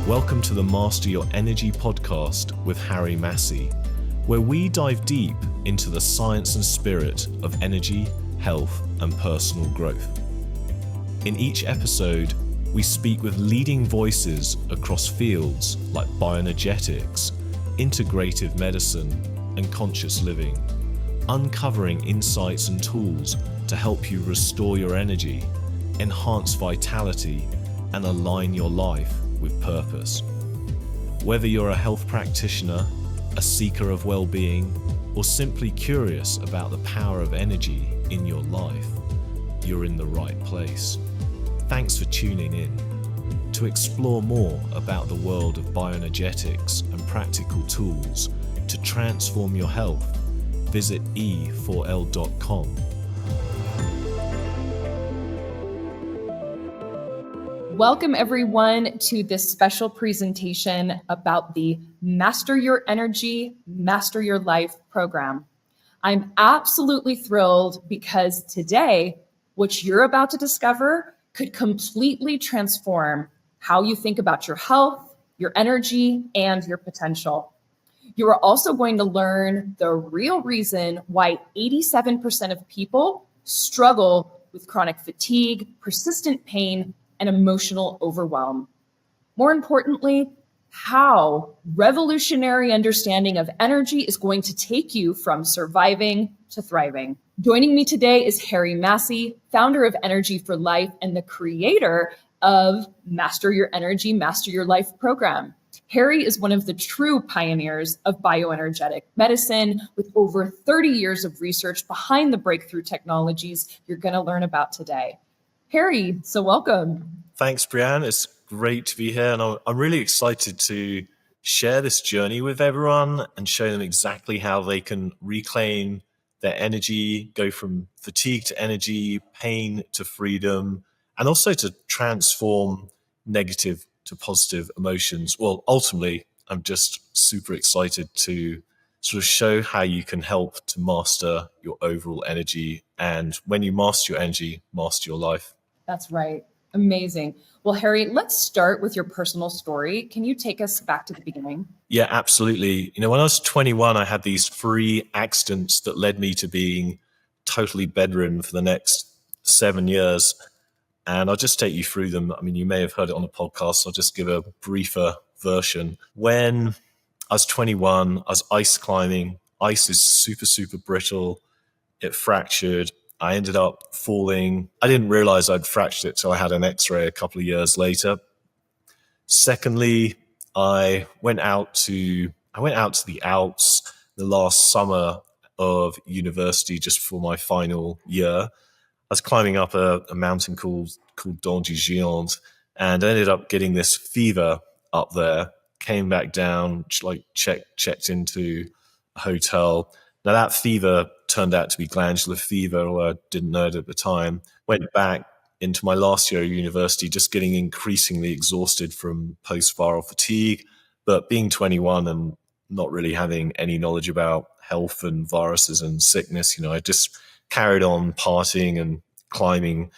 Welcome to the Master Your Energy podcast with Harry Massey, where we dive deep into the science and spirit of energy, health, and personal growth. In each episode, we speak with leading voices across fields like bioenergetics, integrative medicine, and conscious living, uncovering insights and tools to help you restore your energy, enhance vitality, and align your life with purpose. Whether you're a health practitioner, a seeker of well-being, or simply curious about the power of energy in your life, you're in the right place. Thanks for tuning in. To explore more about the world of bioenergetics and practical tools to transform your health, visit e4l.com. Welcome everyone to this special presentation about the Master Your Energy, Master Your Life program. I'm absolutely thrilled because today, what you're about to discover could completely transform how you think about your health, your energy, and your potential. You are also going to learn the real reason why 87% of people struggle with chronic fatigue, persistent pain, and emotional overwhelm. More importantly, how revolutionary understanding of energy is going to take you from surviving to thriving. Joining me today is Harry Massey, founder of Energy for Life and the creator of Master Your Energy, Master Your Life program. Harry is one of the true pioneers of bioenergetic medicine with over 30 years of research behind the breakthrough technologies you're going to learn about today. Harry, so welcome. Thanks, Brianne. It's great to be here, and I'm really excited to share this journey with everyone and show them exactly how they can reclaim their energy, go from fatigue to energy, pain to freedom, and also to transform negative to positive emotions. Well, ultimately, I'm just super excited to sort of show how you can help to master your overall energy. And when you master your energy, master your life. That's right. Amazing. Well, Harry, let's start with your personal story. Can you take us back to the beginning? Yeah, absolutely. When I was 21, I had these 3 accidents that led me to being totally bedridden for the next 7 years. And I'll just take you through them. I mean, you may have heard it on the podcast. So I'll just give a briefer version. When I was 21, I was ice climbing. Ice is super, super brittle. It fractured. I ended up falling. I didn't realize I'd fractured it till I had an x-ray a couple of years later. Secondly, I went out to the Alps the last summer of university just for my final year. I was climbing up a mountain called Dent du Géant, and I ended up getting this fever up there. Came back down, checked into a hotel. Now that fever turned out to be glandular fever, although I didn't know it at the time. Went back into my last year of university, just getting increasingly exhausted from post-viral fatigue. But being 21 and not really having any knowledge about health and viruses and sickness, I just carried on partying and climbing.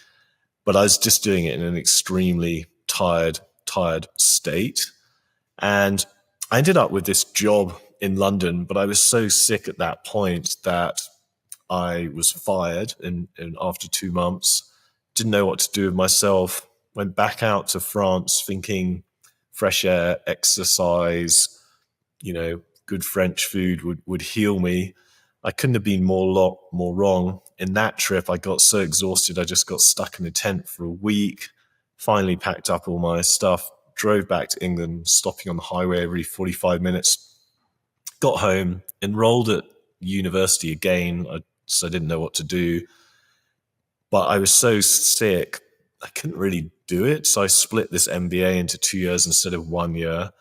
But I was just doing it in an extremely tired state. And I ended up with this job in London, but I was so sick at that point that I was fired in after 2 months. Didn't know what to do with myself. Went back out to France thinking fresh air, exercise, good French food would heal me. I couldn't have been more wrong. In that trip, I got so exhausted, I just got stuck in a tent for a week. Finally packed up all my stuff, drove back to England, stopping on the highway every 45 minutes. Got home, enrolled at university again, so I didn't know what to do. But I was so sick, I couldn't really do it. So I split this MBA into 2 years instead of 1 year.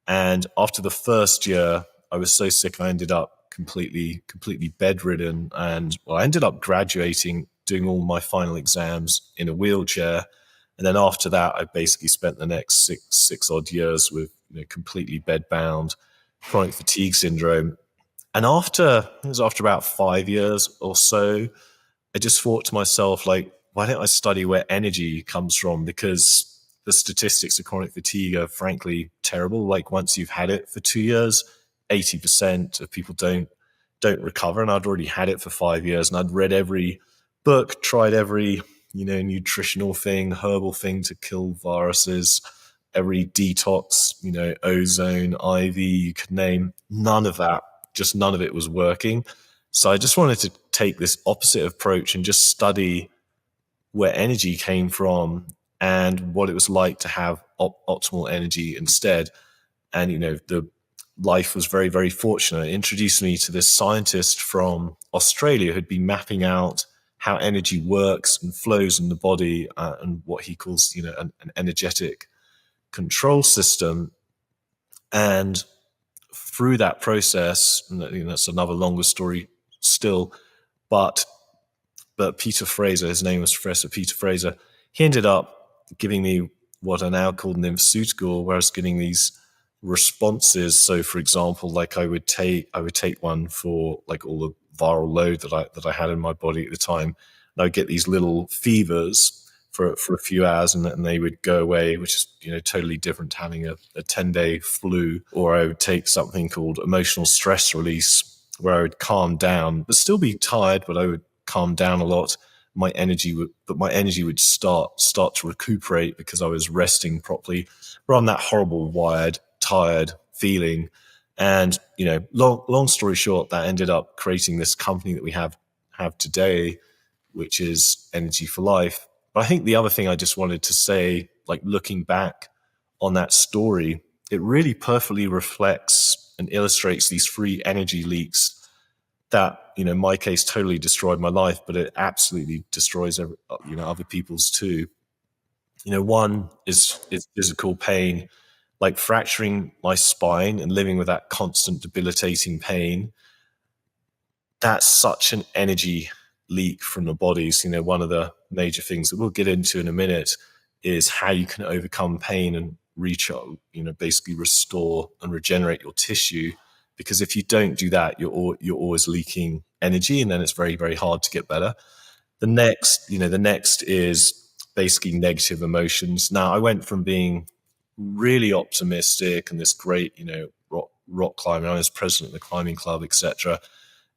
And after the first year, I was so sick, I ended up completely bedridden. And I ended up graduating, doing all my final exams in a wheelchair. And then after that, I basically spent the next six odd years with completely bedbound, chronic fatigue syndrome. And after about 5 years or so, I just thought to myself, why don't I study where energy comes from? Because the statistics of chronic fatigue are frankly terrible. Like once you've had it for 2 years, 80% of people don't recover. And I'd already had it for 5 years, and I'd read every book, tried every, nutritional thing, herbal thing to kill viruses, every detox, ozone, IV, you could name. None of it was working. So I just wanted to take this opposite approach and just study where energy came from and what it was like to have optimal energy instead. And, the life was very, very fortunate. It introduced me to this scientist from Australia who'd been mapping out how energy works and flows in the body, and what he calls, an energetic control system. And through that process, and that's another longer story still, but Peter Fraser, his name was Professor Peter Fraser, he ended up giving me what are now called an Infoceuticals, where I was getting these responses. So for example, like I would take one for like all the viral load that I had in my body at the time, and I would get these little fevers for a few hours, and they would go away, which is totally different to having a 10-day flu. Or I would take something called emotional stress release, where I would calm down, but still be tired, but I would calm down a lot. My energy would start to recuperate because I was resting properly, rather than that horrible wired tired feeling. And long story short, that ended up creating this company that we have today, which is Energy for Life. But I think the other thing I just wanted to say, like looking back on that story, it really perfectly reflects and illustrates these free energy leaks that, in my case, totally destroyed my life, but it absolutely destroys other people's too. One is physical pain, like fracturing my spine and living with that constant debilitating pain. That's such an energy leak from the bodies. One of the major things that we'll get into in a minute is how you can overcome pain and recharge, basically restore and regenerate your tissue. Because if you don't do that, you're always leaking energy, and then it's very, very hard to get better. The next is basically negative emotions. Now, I went from being really optimistic and this great, rock climbing. I was president of the climbing club, etc.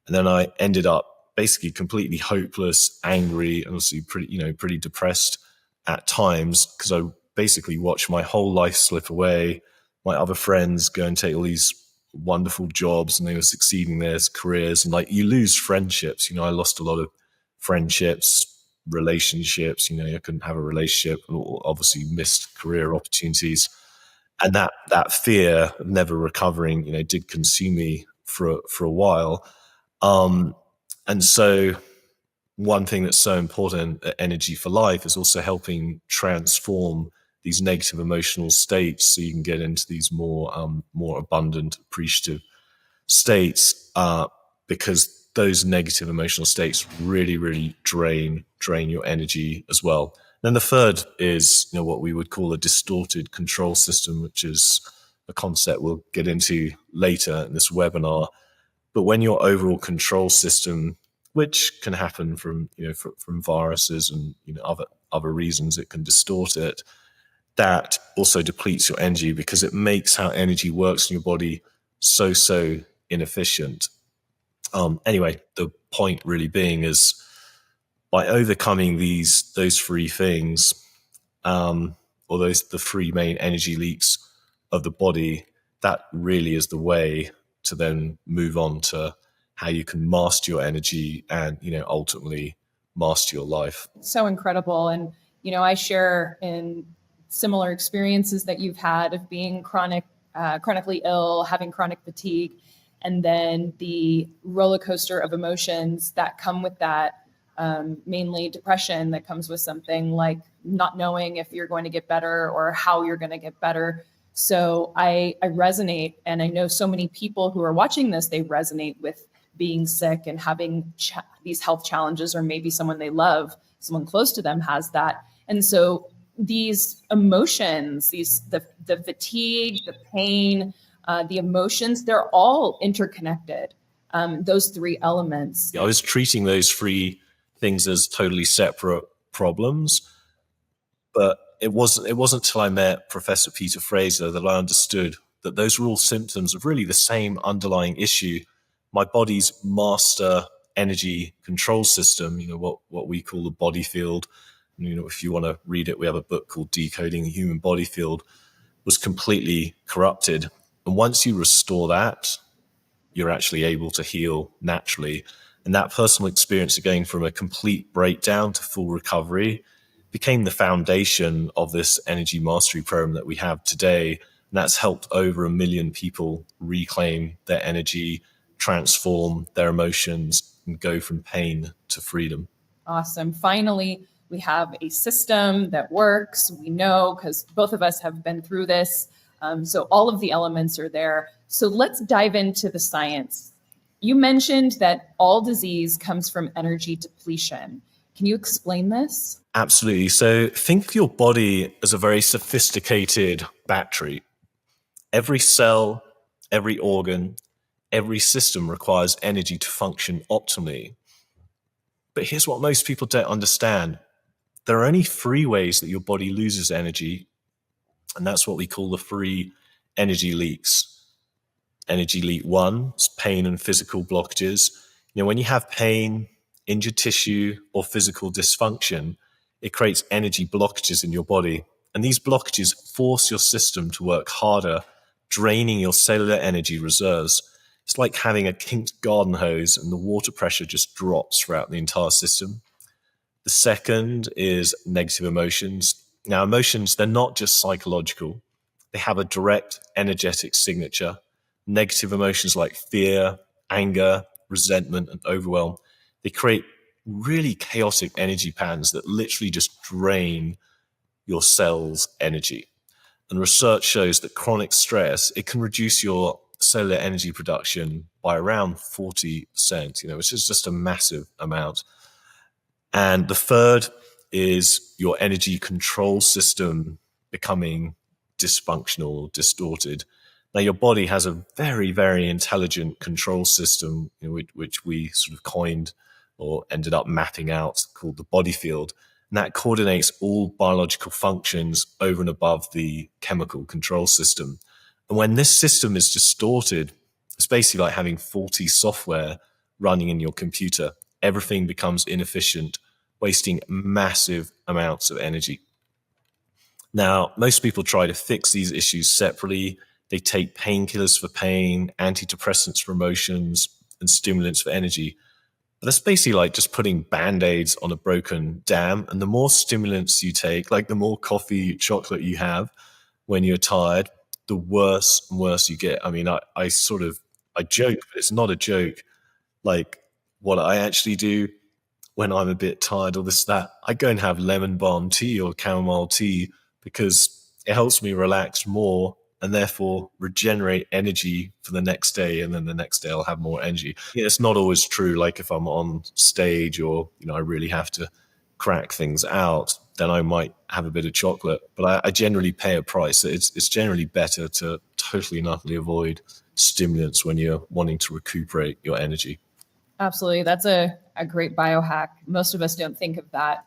And then I ended up basically completely hopeless, angry, and obviously pretty depressed at times, because I basically watched my whole life slip away. My other friends go and take all these wonderful jobs, and they were succeeding in their careers, and like you lose friendships. I lost a lot of friendships, relationships. I couldn't have a relationship, and obviously missed career opportunities. And that fear of never recovering, did consume me for a while. And so one thing that's so important at Energy for Life is also helping transform these negative emotional states, so you can get into these more abundant, appreciative states, because those negative emotional states really, really drain your energy as well. Then the third is what we would call a distorted control system, which is a concept we'll get into later in this webinar. But when your overall control system, which can happen from viruses and other reasons, it can distort it. That also depletes your energy, because it makes how energy works in your body so inefficient. Anyway, the point really being is, by overcoming those three things, or the three main energy leaks of the body, that really is the way to then move on to how you can master your energy and ultimately master your life. So incredible. And I share in similar experiences that you've had of being chronically ill, having chronic fatigue, and then the roller coaster of emotions that come with that, mainly depression that comes with something like not knowing if you're going to get better or how you're going to get better. So I resonate, and I know so many people who are watching this, they resonate with being sick and having these health challenges, or maybe someone they love, someone close to them has that. And so these emotions, the fatigue, the pain, the emotions, they're all interconnected. Those three elements. I was treating those three things as totally separate problems, but it wasn't till I met Professor Peter Fraser that I understood that those were all symptoms of really the same underlying issue. My body's master energy control system, what we call the body field. If you want to read it, we have a book called Decoding the Human Body Field, was completely corrupted. And once you restore that, you're actually able to heal naturally. And that personal experience of going from a complete breakdown to full recovery became the foundation of this energy mastery program that we have today. And that's helped over 1 million people reclaim their energy, transform their emotions, and go from pain to freedom. Awesome. Finally, we have a system that works. We know because both of us have been through this. So all of the elements are there. So let's dive into the science. You mentioned that all disease comes from energy depletion. Can you explain this? Absolutely. So think of your body as a very sophisticated battery. Every cell, every organ, every system requires energy to function optimally. But here's what most people don't understand. There are only 3 ways that your body loses energy, and that's what we call the 3 energy leaks. Energy leak 1 is pain and physical blockages. When you have pain, injured tissue, or physical dysfunction, it creates energy blockages in your body. And these blockages force your system to work harder, draining your cellular energy reserves. It's like having a kinked garden hose and the water pressure just drops throughout the entire system. The second is negative emotions. Now, emotions, they're not just psychological. They have a direct energetic signature. Negative emotions like fear, anger, resentment, and overwhelm, they create really chaotic energy patterns that literally just drain your cells' energy. And research shows that chronic stress, it can reduce your cellular energy production by around 40%, which is just a massive amount. And the third is your energy control system becoming dysfunctional or distorted. Now, your body has a very, very intelligent control system, which we sort of coined or ended up mapping out, called the body field. And that coordinates all biological functions over and above the chemical control system. And when this system is distorted, it's basically like having faulty software running in your computer. Everything becomes inefficient, wasting massive amounts of energy. Now, most people try to fix these issues separately. They take painkillers for pain, antidepressants for emotions, and stimulants for energy. But that's basically like just putting Band-Aids on a broken dam. And the more stimulants you take, like the more coffee, chocolate you have when you're tired, the worse and worse you get. I mean, I joke, but it's not a joke. Like what I actually do when I'm a bit tired or this, that, I go and have lemon balm tea or chamomile tea because it helps me relax more and therefore regenerate energy for the next day. And then the next day I'll have more energy. It's not always true. Like if I'm on stage or, I really have to crack things out, then I might have a bit of chocolate, but I generally pay a price. It's generally better to totally and utterly avoid stimulants when you're wanting to recuperate your energy. Absolutely. That's a great biohack. Most of us don't think of that.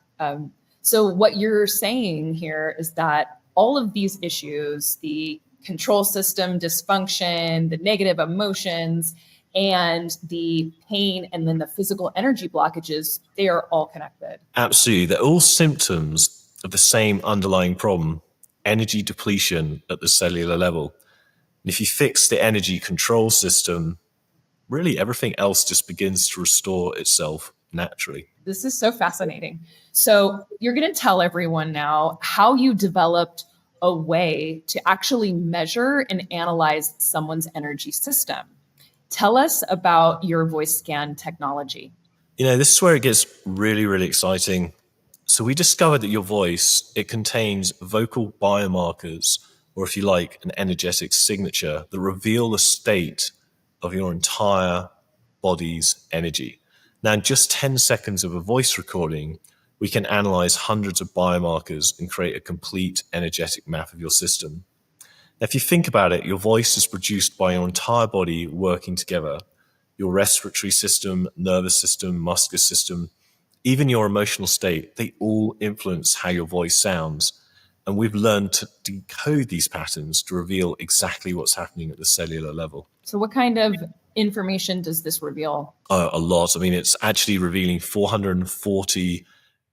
So what you're saying here is that all of these issues, the control system dysfunction, the negative emotions, and the pain, and then the physical energy blockages, they are all connected. Absolutely. They're all symptoms of the same underlying problem, energy depletion at the cellular level. And if you fix the energy control system, really everything else just begins to restore itself naturally. This is so fascinating. So you're going to tell everyone now how you developed a way to actually measure and analyze someone's energy system. Tell us about your voice scan technology. This is where it gets really, really exciting. So we discovered that your voice, it contains vocal biomarkers, or if you like, an energetic signature that reveal the state of your entire body's energy. Now, in just 10 seconds of a voice recording, we can analyze hundreds of biomarkers and create a complete energetic map of your system. Now, if you think about it, your voice is produced by your entire body working together. Your respiratory system, nervous system, muscular system, even your emotional state, they all influence how your voice sounds. And we've learned to decode these patterns to reveal exactly what's happening at the cellular level. So what kind of information does this reveal? A lot. I mean, it's actually revealing 440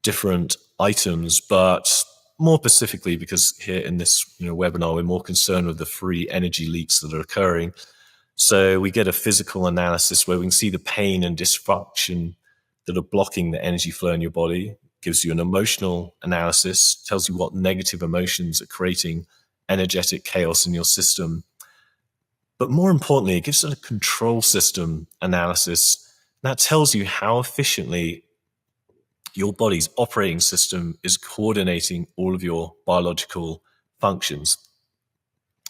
different items, but more specifically, because here in this webinar, we're more concerned with the free energy leaks that are occurring. So we get a physical analysis where we can see the pain and dysfunction that are blocking the energy flow in your body. Gives you an emotional analysis, tells you what negative emotions are creating energetic chaos in your system. But more importantly, it gives it a control system analysis. That tells you how efficiently your body's operating system is coordinating all of your biological functions.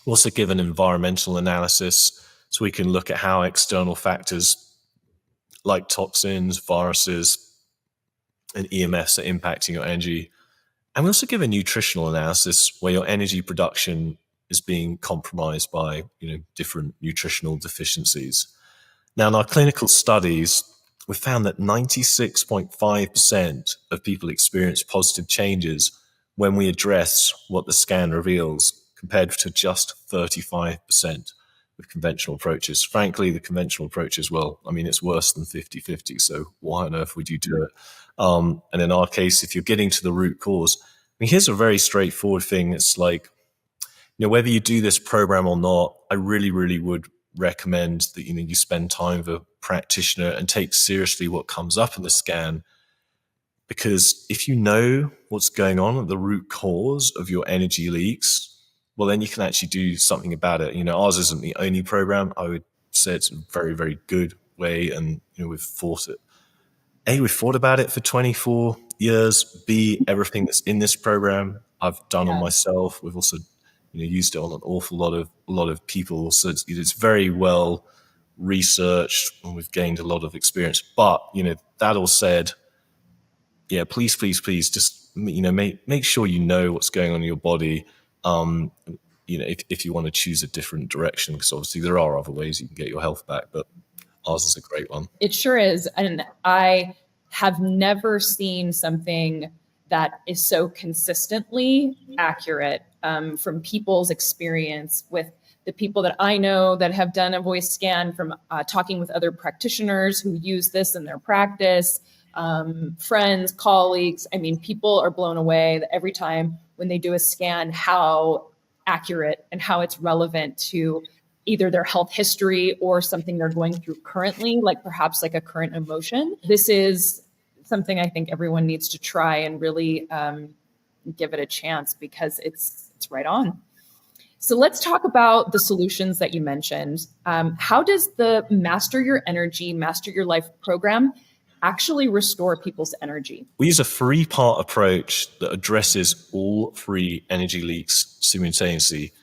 We also give an environmental analysis, so we can look at how external factors like toxins, viruses, and EMFs are impacting your energy. And we also give a nutritional analysis where your energy production is being compromised by different nutritional deficiencies. Now, in our clinical studies, we found that 96.5% of people experience positive changes when we address what the scan reveals, compared to just 35% with conventional approaches. Frankly, the conventional approaches, well, I mean, it's worse than 50-50, so why on earth would you do it? And in our case, if you're getting to the root cause, I mean, here's a very straightforward thing. It's like, whether you do this program or not, I really, really would recommend that you spend time with a practitioner and take seriously what comes up in the scan. Because if you know what's going on at the root cause of your energy leaks, well, then you can actually do something about it. Ours isn't the only program. I would say it's a very, very good way, and we've fought it. We've thought about it for 24 years. B, everything that's in this program I've done on myself. We've also used it on an awful lot of people. So it's very well researched, and we've gained a lot of experience. But that all said, yeah, please just make sure you know what's going on in your body. If you want to choose a different direction, because obviously there are other ways you can get your health back, but ours is a great one. It sure is. And I have never seen something that is so consistently accurate from people's experience with the people that I know that have done a voice scan, from talking with other practitioners who use this in their practice, friends, colleagues. I mean, people are blown away that every time when they do a scan, how accurate and how it's relevant to either their health history or something they're going through currently, like perhaps like a current emotion. This is something I think everyone needs to try and really give it a chance, because it's right on. So let's talk about the solutions that you mentioned. How does the Master Your Energy, Master Your Life program actually restore people's energy? We use a 3-part approach that addresses all 3 energy leaks simultaneously.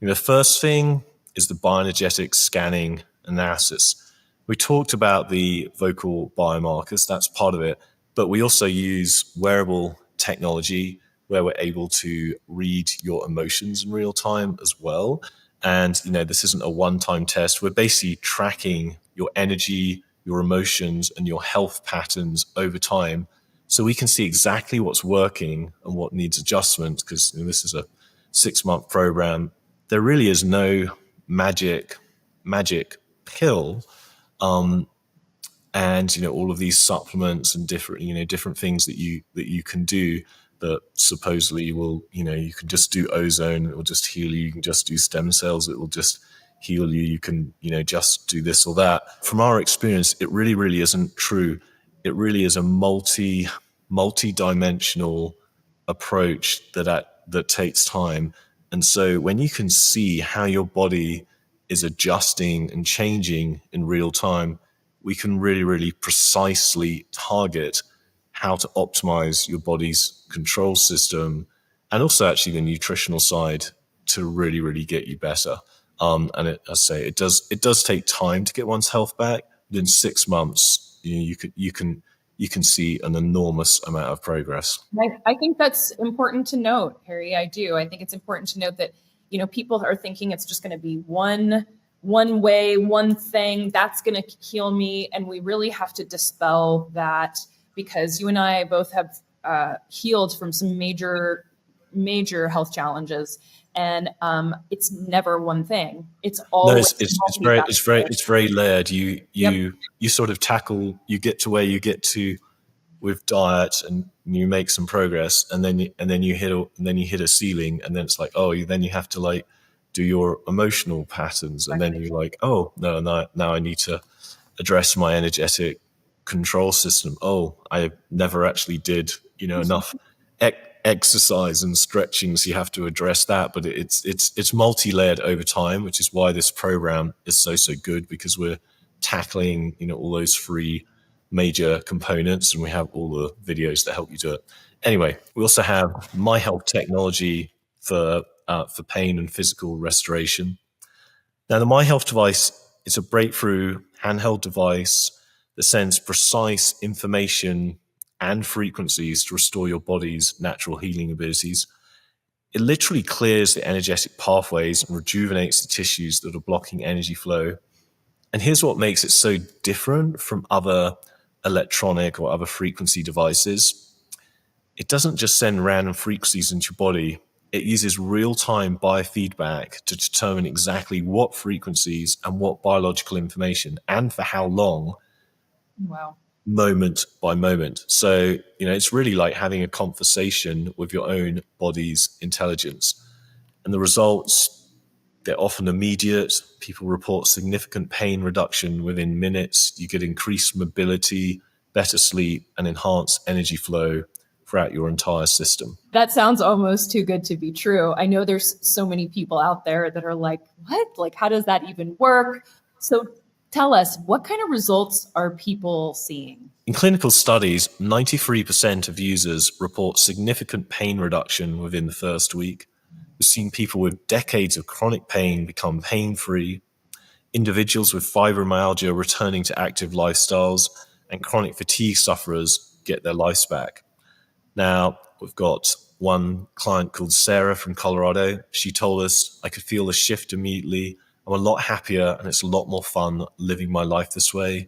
The first thing is the bioenergetics scanning analysis. We talked about the vocal biomarkers, that's part of it, but we also use wearable technology where we're able to read your emotions in real time as well. And, this isn't a one-time test. We're basically tracking your energy, your emotions, and your health patterns over time, so we can see exactly what's working and what needs adjustment, because this is a 6-month program. There really is no magic pill, and all of these supplements and different things that you can do that supposedly will you can just do ozone, it will just heal you. You can just do stem cells, it will just heal you. You can just do this or that. From our experience, it really isn't true. It really is a multi-dimensional approach that takes time. And so when you can see how your body is adjusting and changing in real time, we can really precisely target how to optimize your body's control system, and also actually the nutritional side, to really get you better. And I say it does take time to get one's health back. But in 6 months, you can see an enormous amount of progress. I think that's important to note, Harry. I do. I think it's important to note that, people are thinking it's just going to be one way, one thing that's going to heal me. And we really have to dispel that, because you and I both have healed from some major major health challenges. And it's never one thing. It's No, always it's very layered. You Yep. sort of tackle, you get to where you get to with diet, and you make some progress, and then you hit a ceiling, and then it's like, oh, then you have to like do your emotional patterns, and then you're like, oh no, now I need to address my energetic control system. Oh, I never actually did enough exercise and stretching, so you have to address that. But it's multi-layered over time, which is why this program is so good, because we're tackling all those three major components, and we have all the videos that help you do it. Anyway, we also have miHealth technology for pain and physical restoration. Now, the miHealth device is a breakthrough handheld device that sends precise information and frequencies to restore your body's natural healing abilities. It literally clears the energetic pathways and rejuvenates the tissues that are blocking energy flow. And here's what makes it so different from other electronic or other frequency devices. It doesn't just send random frequencies into your body. It uses real-time biofeedback to determine exactly what frequencies and what biological information, and for how long. Wow. Moment by moment. So, it's really like having a conversation with your own body's intelligence. And the results, they're often immediate. People report significant pain reduction within minutes. You get increased mobility, better sleep, and enhanced energy flow throughout your entire system. That sounds almost too good to be true. I know there's so many people out there that are like, what? Like, how does that even work? So tell us, what kind of results are people seeing? In clinical studies, 93% of users report significant pain reduction within the first week. We've seen people with decades of chronic pain become pain-free, individuals with fibromyalgia returning to active lifestyles, and chronic fatigue sufferers get their lives back. Now, we've got one client called Sarah from Colorado. She told us, I could feel the shift immediately. I'm a lot happier, and it's a lot more fun living my life this way.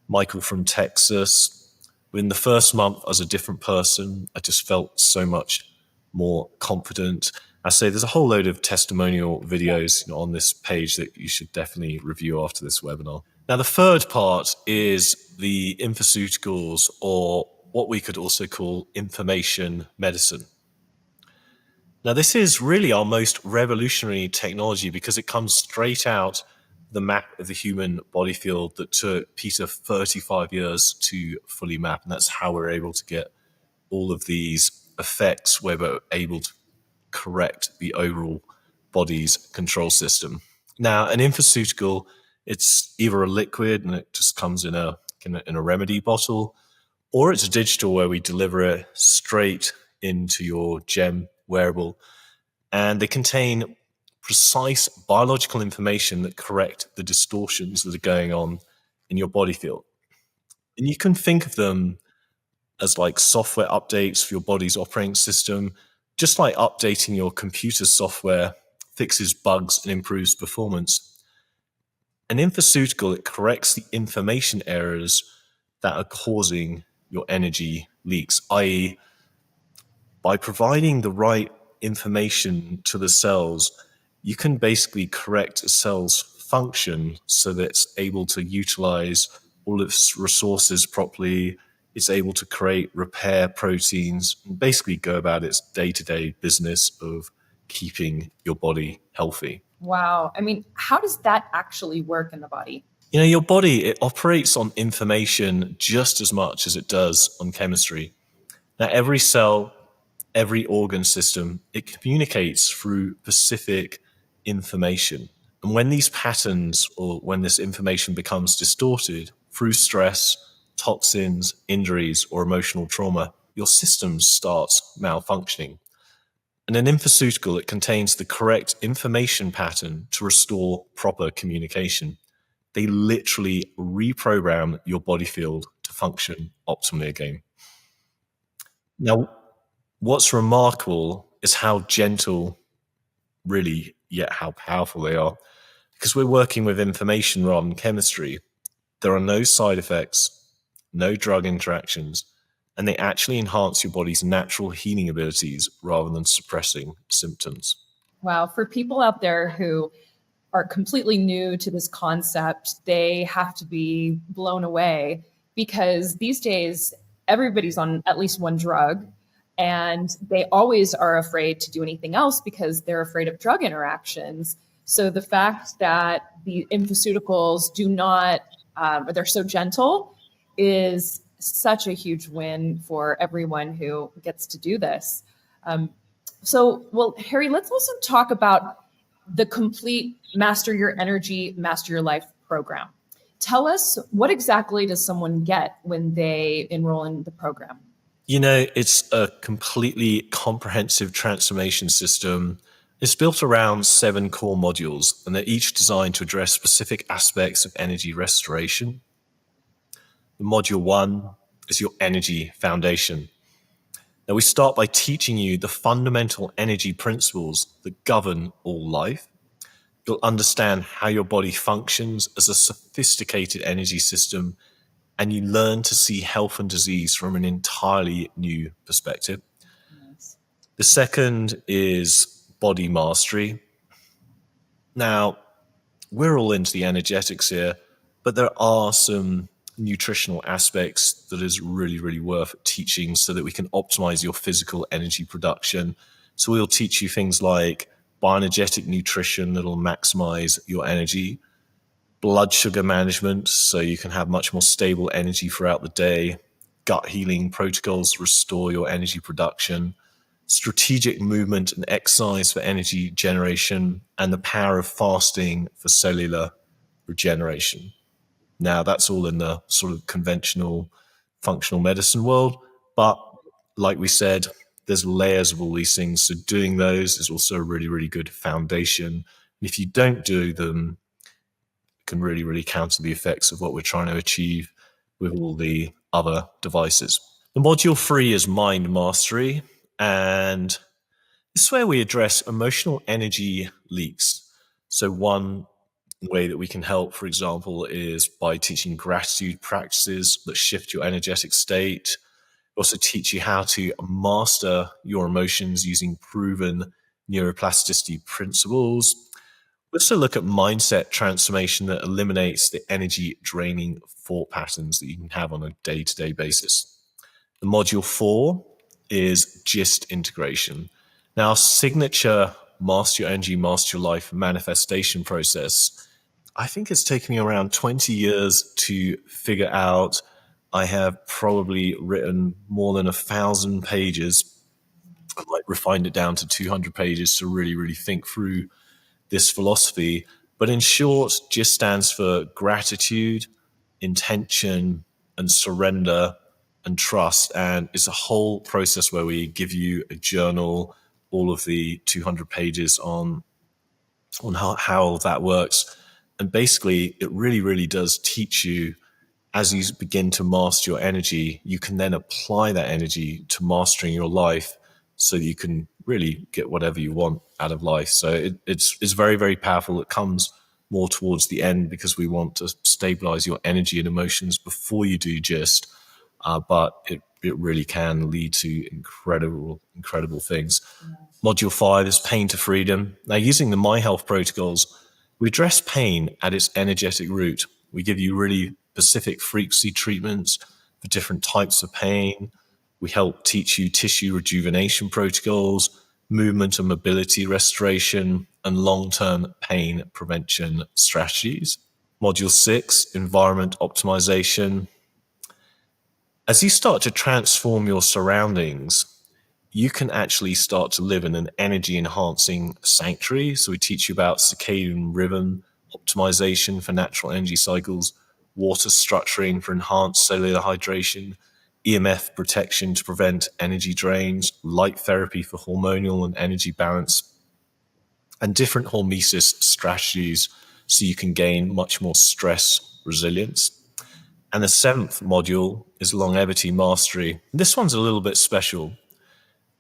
Michael from Texas, within the first month, I was a different person. I just felt so much more confident. I say there's a whole load of testimonial videos on this page that you should definitely review after this webinar. Now, the third part is the Infoceuticals, or what we could also call information medicine. Now, this is really our most revolutionary technology, because it comes straight out the map of the human body field that took Peter 35 years to fully map. And that's how we're able to get all of these effects where we're able to correct the overall body's control system. Now, an infoceutical, it's either a liquid and it just comes in a remedy bottle, or it's a digital where we deliver it straight into your gem wearable. And they contain precise biological information that correct the distortions that are going on in your body field. And you can think of them as like software updates for your body's operating system, just like updating your computer software fixes bugs and improves performance. An infoceutical, it corrects the information errors that are causing your energy leaks, i.e., by providing the right information to the cells, you can basically correct a cell's function so that it's able to utilize all its resources properly. It's able to create repair proteins and basically go about its day-to-day business of keeping your body healthy. Wow. I mean, how does that actually work in the body? Your body, it operates on information just as much as it does on chemistry. Now, every cell, every organ system, it communicates through specific information. And when these patterns, or when this information becomes distorted through stress, toxins, injuries, or emotional trauma, your system starts malfunctioning. And an infoceutical, it contains the correct information pattern to restore proper communication. They literally reprogram your body field to function optimally again. Now, what's remarkable is how gentle, really, yet how powerful they are. Because we're working with information rather than chemistry, there are no side effects, no drug interactions, and they actually enhance your body's natural healing abilities rather than suppressing symptoms. Wow. For people out there who are completely new to this concept, they have to be blown away because these days everybody's on at least one drug and they always are afraid to do anything else because they're afraid of drug interactions. So the fact that the Infoceuticals do not, they're so gentle, is such a huge win for everyone who gets to do this. Well, Harry, let's also talk about the complete Master Your Energy, Master Your Life program. Tell us, what exactly does someone get when they enroll in the program? It's a completely comprehensive transformation system. It's built around 7 core modules, and they're each designed to address specific aspects of energy restoration. The module 1 is your energy foundation. Now, we start by teaching you the fundamental energy principles that govern all life. You'll understand how your body functions as a sophisticated energy system, and you learn to see health and disease from an entirely new perspective. Nice. The second is body mastery. Now, we're all into the energetics here, but there are some nutritional aspects that is really, really worth teaching so that we can optimize your physical energy production. So we'll teach you things like bioenergetic nutrition that'll maximize your energy, blood sugar management so you can have much more stable energy throughout the day, gut healing protocols to restore your energy production, strategic movement and exercise for energy generation, and the power of fasting for cellular regeneration. Now, that's all in the sort of conventional functional medicine world, but like we said, there's layers of all these things. So doing those is also a really, really good foundation. And if you don't do them, it can really, really counter the effects of what we're trying to achieve with all the other devices. The module 3 is mind mastery, and this is where we address emotional energy leaks. So one way that we can help, for example, is by teaching gratitude practices that shift your energetic state. We also teach you how to master your emotions using proven neuroplasticity principles. We also look at mindset transformation that eliminates the energy draining thought patterns that you can have on a day-to-day basis. The module 4 is GIST integration. Now, our signature Master Your Energy, Master Your Life manifestation process, I think it's taken me around 20 years to figure out. I have probably written more than 1,000 pages. I might refined it down to 200 pages to really, really think through this philosophy. But in short, GIST stands for gratitude, intention, and surrender and trust. And it's a whole process where we give you a journal, all of the 200 pages on how that works. And basically, it really, really does teach you, as you begin to master your energy, you can then apply that energy to mastering your life so that you can really get whatever you want out of life. So it's very, very powerful. It comes more towards the end because we want to stabilize your energy and emotions before you do GIST. But it really can lead to incredible things. Module 5 is pain to freedom. Now, using the miHealth protocols, we address pain at its energetic root. We give you really specific frequency treatments for different types of pain. We help teach you tissue rejuvenation protocols, movement and mobility restoration, and long-term pain prevention strategies. Module 6, environment optimization. As you start to transform your surroundings, you can actually start to live in an energy enhancing sanctuary. So we teach you about circadian rhythm optimization for natural energy cycles, water structuring for enhanced cellular hydration, EMF protection to prevent energy drains, light therapy for hormonal and energy balance, and different hormesis strategies so you can gain much more stress resilience. And the 7th module is longevity mastery. This one's a little bit special.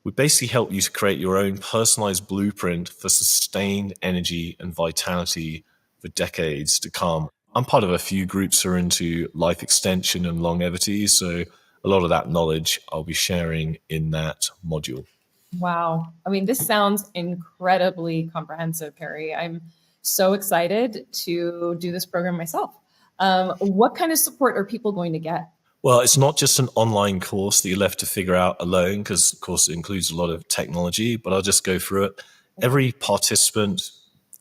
We basically help you to create your own personalized blueprint for sustained energy and vitality for decades to come. I'm part of a few groups who are into life extension and longevity, so a lot of that knowledge I'll be sharing in that module. Wow. I mean, this sounds incredibly comprehensive, Harry. I'm so excited to do this program myself. What kind of support are people going to get? Well, it's not just an online course that you're left to figure out alone, because, of course, it includes a lot of technology, but I'll just go through it. Every participant,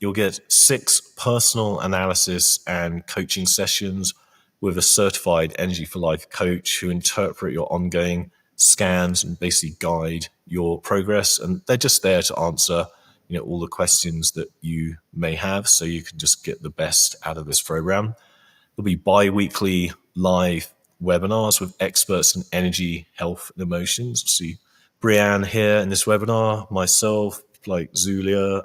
you'll get 6 personal analysis and coaching sessions with a certified Energy for Life coach who interpret your ongoing scans and basically guide your progress. And they're just there to answer, all the questions that you may have, so you can just get the best out of this program. There'll be bi-weekly live webinars with experts in energy, health, and emotions. We'll see Brianne here in this webinar, myself, like Zulia,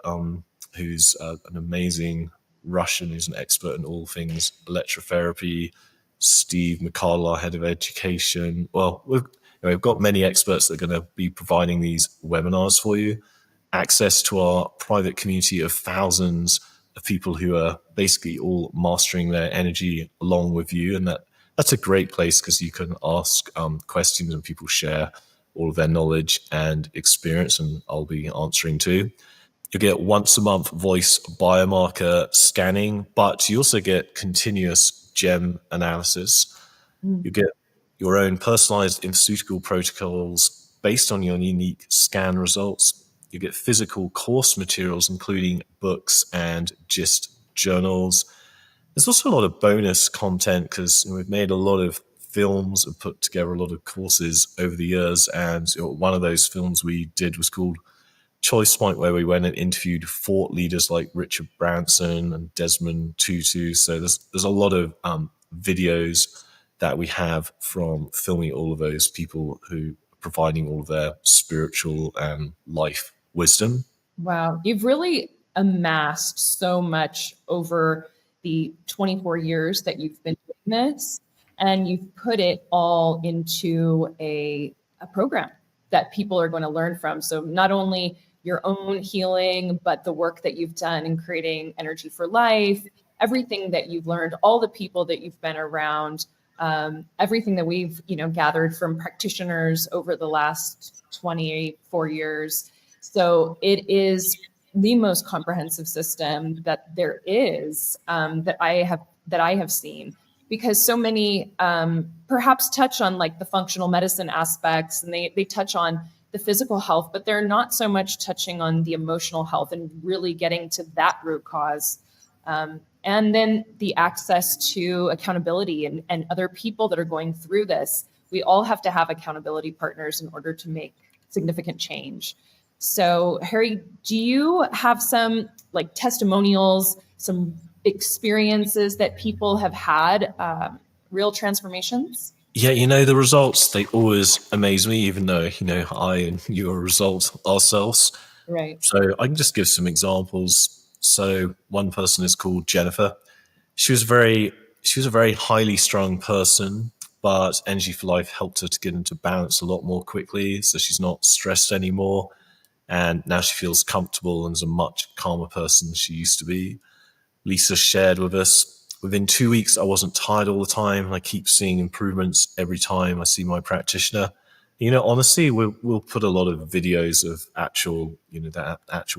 who's an amazing Russian who's an expert in all things electrotherapy, Steve McCall, our head of education. Well, we've got many experts that are going to be providing these webinars for you. Access to our private community of thousands of people who are basically all mastering their energy along with you. And that's a great place because you can ask questions and people share all of their knowledge and experience, and I'll be answering too. You get once a month voice biomarker scanning, but you also get continuous gem analysis. You get your own personalized Infoceuticals protocols based on your unique scan results. You get physical course materials, including books and GIST journals. There's also a lot of bonus content because we've made a lot of films and put together a lot of courses over the years. And one of those films we did was called Choice Point, where we went and interviewed thought leaders like Richard Branson and Desmond Tutu. So there's a lot of videos that we have from filming all of those people who are providing all of their spiritual and life wisdom. Wow. You've really amassed so much over the 24 years that you've been doing this, and you've put it all into a program that people are going to learn from. So not only your own healing, but the work that you've done in creating Energy for Life, everything that you've learned, all the people that you've been around, everything that we've gathered from practitioners over the last 24 years. So it is the most comprehensive system that there is, that I have seen, because so many perhaps touch on like the functional medicine aspects, and they touch on the physical health, but they're not so much touching on the emotional health and really getting to that root cause. And then the access to accountability and other people that are going through this. We all have to have accountability partners in order to make significant change. So, Harry, do you have some like testimonials, some experiences that people have had, real transformations? Yeah, the results, they always amaze me, even though, I and you are a result ourselves. Right. So I can just give some examples. So one person is called Jennifer. She was a very highly strung person, but Energy for Life helped her to get into balance a lot more quickly. So she's not stressed anymore. And now she feels comfortable and is a much calmer person than she used to be. Lisa shared with us, within 2 weeks, I wasn't tired all the time. I keep seeing improvements every time I see my practitioner. Honestly, we'll put a lot of videos of actual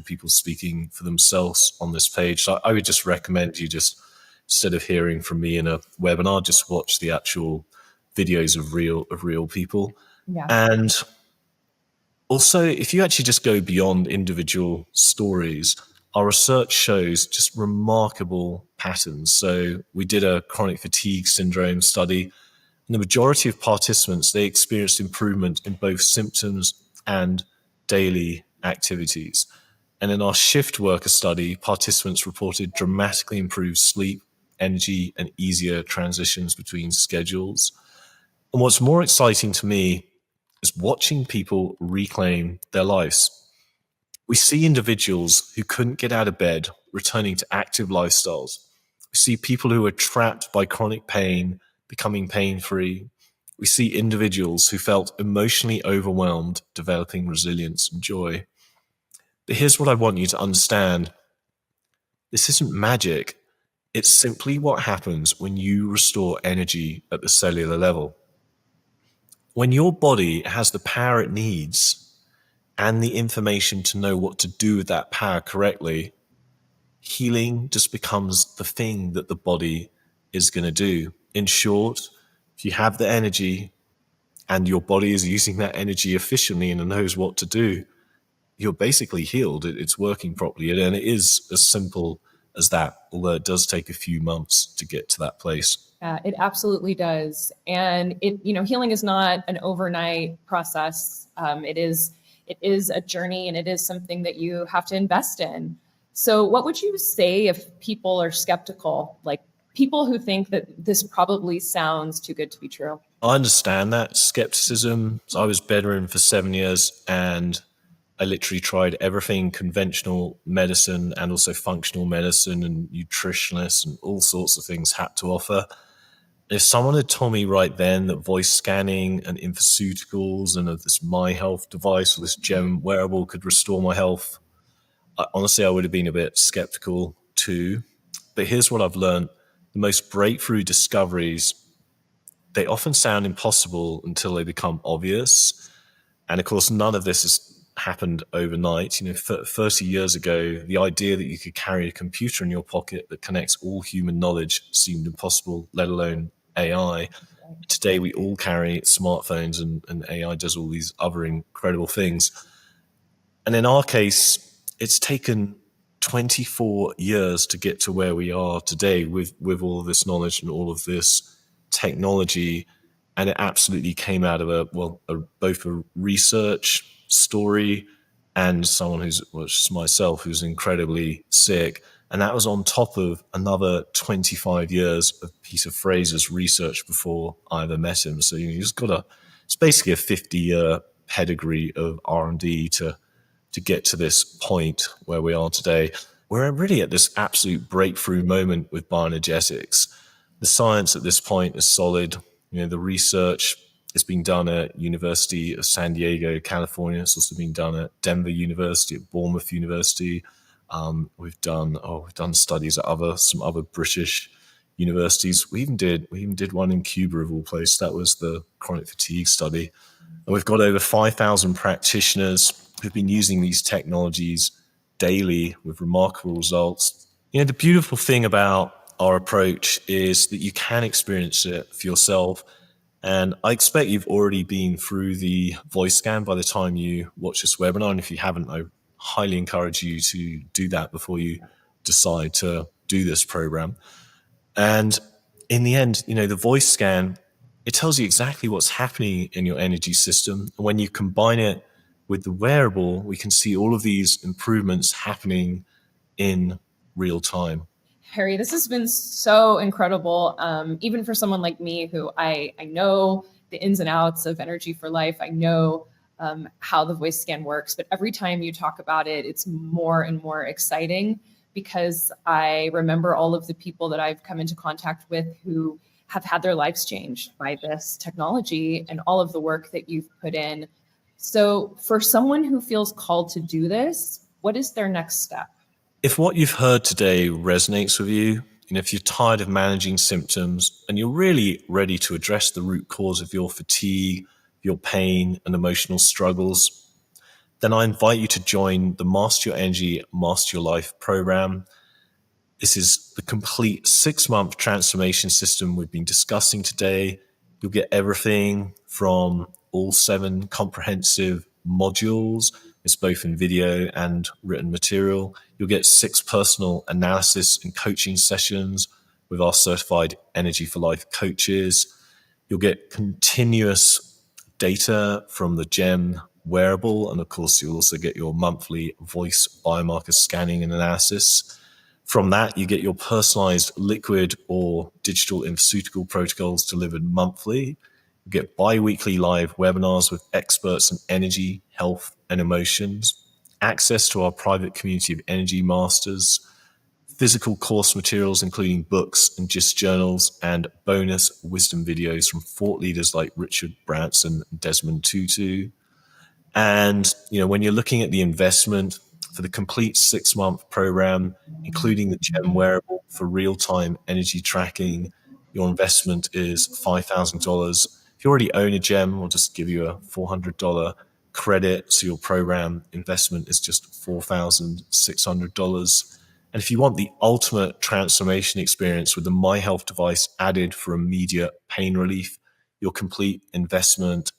people speaking for themselves on this page. So I would just recommend you just, instead of hearing from me in a webinar, just watch the actual videos of real people. Yeah. And also, if you actually just go beyond individual stories, our research shows just remarkable patterns. So we did a chronic fatigue syndrome study, and the majority of participants, they experienced improvement in both symptoms and daily activities. And in our shift worker study, participants reported dramatically improved sleep, energy, and easier transitions between schedules. And what's more exciting to me is watching people reclaim their lives. We see individuals who couldn't get out of bed returning to active lifestyles. We see people who are trapped by chronic pain becoming pain-free. We see individuals who felt emotionally overwhelmed developing resilience and joy. But here's what I want you to understand. This isn't magic. It's simply what happens when you restore energy at the cellular level. when your body has the power it needs and the information to know what to do with that power correctly, healing just becomes the thing that the body is going to do. In short, if you have the energy and your body is using that energy efficiently and knows what to do, you're basically healed. It's working properly. And it is as simple as that, although it does take a few months to get to that place. Yeah, it absolutely does. And healing is not an overnight process. It is a journey, and it is something that you have to invest in. So what would you say if people are skeptical, like people who think that this probably sounds too good to be true? I understand that skepticism. I was bedridden for 7 years, and I literally tried everything conventional medicine and also functional medicine and nutritionists and all sorts of things had to offer. If someone had told me right then that voice scanning and Infoceuticals and this miHealth device or this gem wearable could restore my health, honestly, I would have been a bit skeptical too. But here's what I've learned. The most breakthrough discoveries, they often sound impossible until they become obvious. And of course, none of this has happened overnight. 30 years ago, the idea that you could carry a computer in your pocket that connects all human knowledge seemed impossible, let alone AI. Today, we all carry smartphones, and AI does all these other incredible things. And in our case, it's taken 24 years to get to where we are today with all of this knowledge and all of this technology. And it absolutely came out of both a research story and someone which is myself, who's incredibly sick. And that was on top of another 25 years of Peter Fraser's research before I ever met him. So you just it's basically a 50-year pedigree of R&D to get to this point where we are today. We're really at this absolute breakthrough moment with bioenergetics. The science at this point is solid. The research is being done at University of San Diego, California. It's also being done at Denver University, at Bournemouth University. We've done studies at some other British universities. We even did one in Cuba, of all places. That was the chronic fatigue study. And we've got over 5,000 practitioners who've been using these technologies daily with remarkable results. The beautiful thing about our approach is that you can experience it for yourself. And I expect you've already been through the voice scan by the time you watch this webinar. And if you haven't, I highly encourage you to do that before you decide to do this program. And in the end, the voice scan, it tells you exactly what's happening in your energy system. And when you combine it with the wearable, we can see all of these improvements happening in real time. Harry, this has been so incredible. Even for someone like me, who I know the ins and outs of Energy for Life. I know how the voice scan works, but every time you talk about it, it's more and more exciting, because I remember all of the people that I've come into contact with who have had their lives changed by this technology and all of the work that you've put in. So for someone who feels called to do this, what is their next step? If what you've heard today resonates with you, if you're tired of managing symptoms and you're really ready to address the root cause of your fatigue, your pain and emotional struggles, then I invite you to join the Master Your Energy, Master Your Life program. This is the complete 6-month transformation system we've been discussing today. You'll get everything from all 7 comprehensive modules. It's both in video and written material. You'll get 6 personal analysis and coaching sessions with our certified Energy for Life coaches. You'll get continuous data from the GEM wearable. And of course, you'll also get your monthly voice biomarker scanning and analysis. From that, you get your personalized liquid or digital Infoceuticals protocols delivered monthly. You get bi-weekly live webinars with experts in energy, health, and emotions, access to our private community of energy masters, physical course materials, including books and gist journals, and bonus wisdom videos from thought leaders like Richard Branson and Desmond Tutu. And, when you're looking at the investment for the complete 6-month program, including the GEM wearable for real-time energy tracking, your investment is $5,000. If you already own a gem, we'll just give you a $400 credit. So your program investment is just $4,600. And if you want the ultimate transformation experience with the miHealth device added for immediate pain relief, your complete investment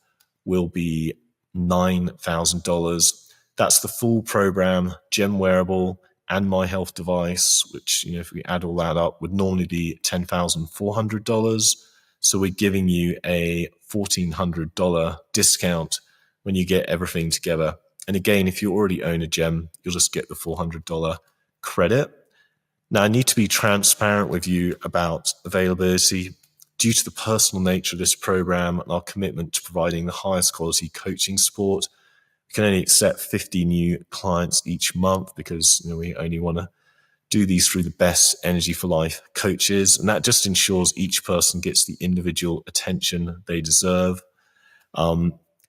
will be $9,000. That's the full program, gem wearable, and miHealth device, which, if we add all that up, would normally be $10,400. So we're giving you a $1,400 discount when you get everything together. And again, if you already own a gem, you'll just get the $400 credit. Now, I need to be transparent with you about availability. Due to the personal nature of this program and our commitment to providing the highest quality coaching support, we can only accept 50 new clients each month because we only want to do these through the best Energy for Life coaches. And that just ensures each person gets the individual attention they deserve.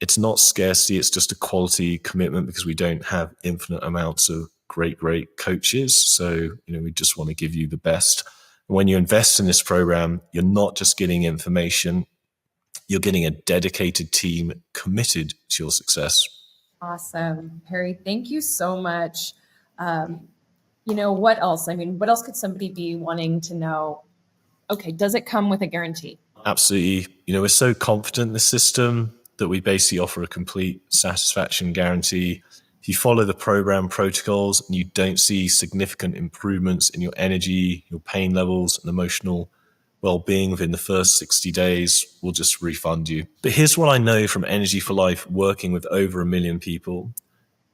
It's not scarcity, it's just a quality commitment because we don't have infinite amounts of great coaches. So, we just want to give you the best. When you invest in this program, you're not just getting information, you're getting a dedicated team committed to your success. Awesome. Harry, thank you so much. What else? What else could somebody be wanting to know? Okay, does it come with a guarantee? Absolutely. We're so confident in the system that we basically offer a complete satisfaction guarantee. If you follow the program protocols and you don't see significant improvements in your energy, your pain levels, and emotional well-being within the first 60 days, we'll just refund you. But here's what I know from Energy for Life, working with over 1 million people.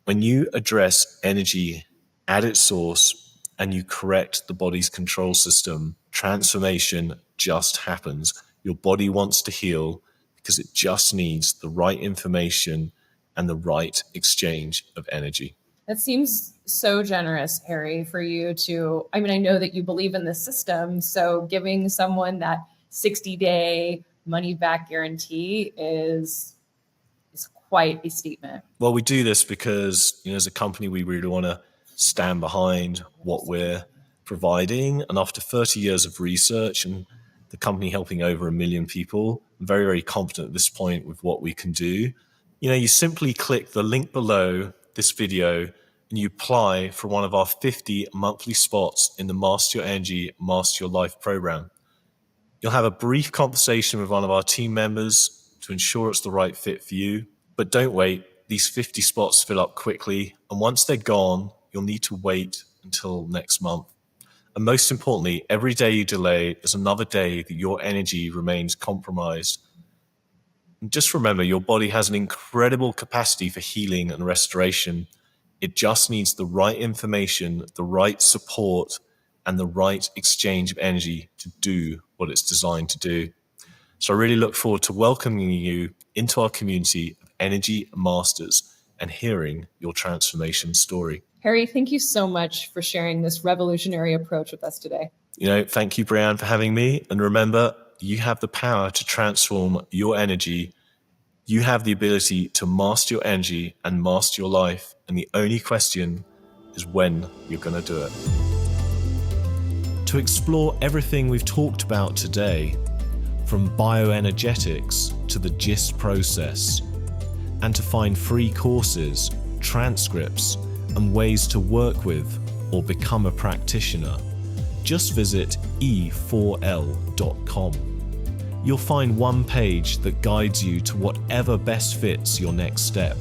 When you address energy at its source and you correct the body's control system, transformation just happens. Your body wants to heal because it just needs the right information and the right exchange of energy. That seems so generous, Harry, for you to, I know that you believe in the system. So giving someone that 60-day money back guarantee is quite a statement. Well, we do this because, as a company, we really want to stand behind what we're providing. And after 30 years of research and the company helping over 1 million people, I'm very, very confident at this point with what we can do. You simply click the link below this video and you apply for one of our 50 monthly spots in the Master Your Energy, Master Your Life program. You'll have a brief conversation with one of our team members to ensure it's the right fit for you. But don't wait. These 50 spots fill up quickly. And once they're gone, you'll need to wait until next month. And most importantly, every day you delay is another day that your energy remains compromised. And just remember, your body has an incredible capacity for healing and restoration. It just needs the right information, the right support, and the right exchange of energy to do what it's designed to do. So I really look forward to welcoming you into our community of energy masters and hearing your transformation story. Harry, thank you so much for sharing this revolutionary approach with us today. Thank you, Brianne, for having me. And remember, you have the power to transform your energy. You have the ability to master your energy and master your life. And the only question is when you're going to do it. To explore everything we've talked about today, from bioenergetics to the GIST process, and to find free courses, transcripts, and ways to work with or become a practitioner, just visit e4l.com. You'll find one page that guides you to whatever best fits your next step.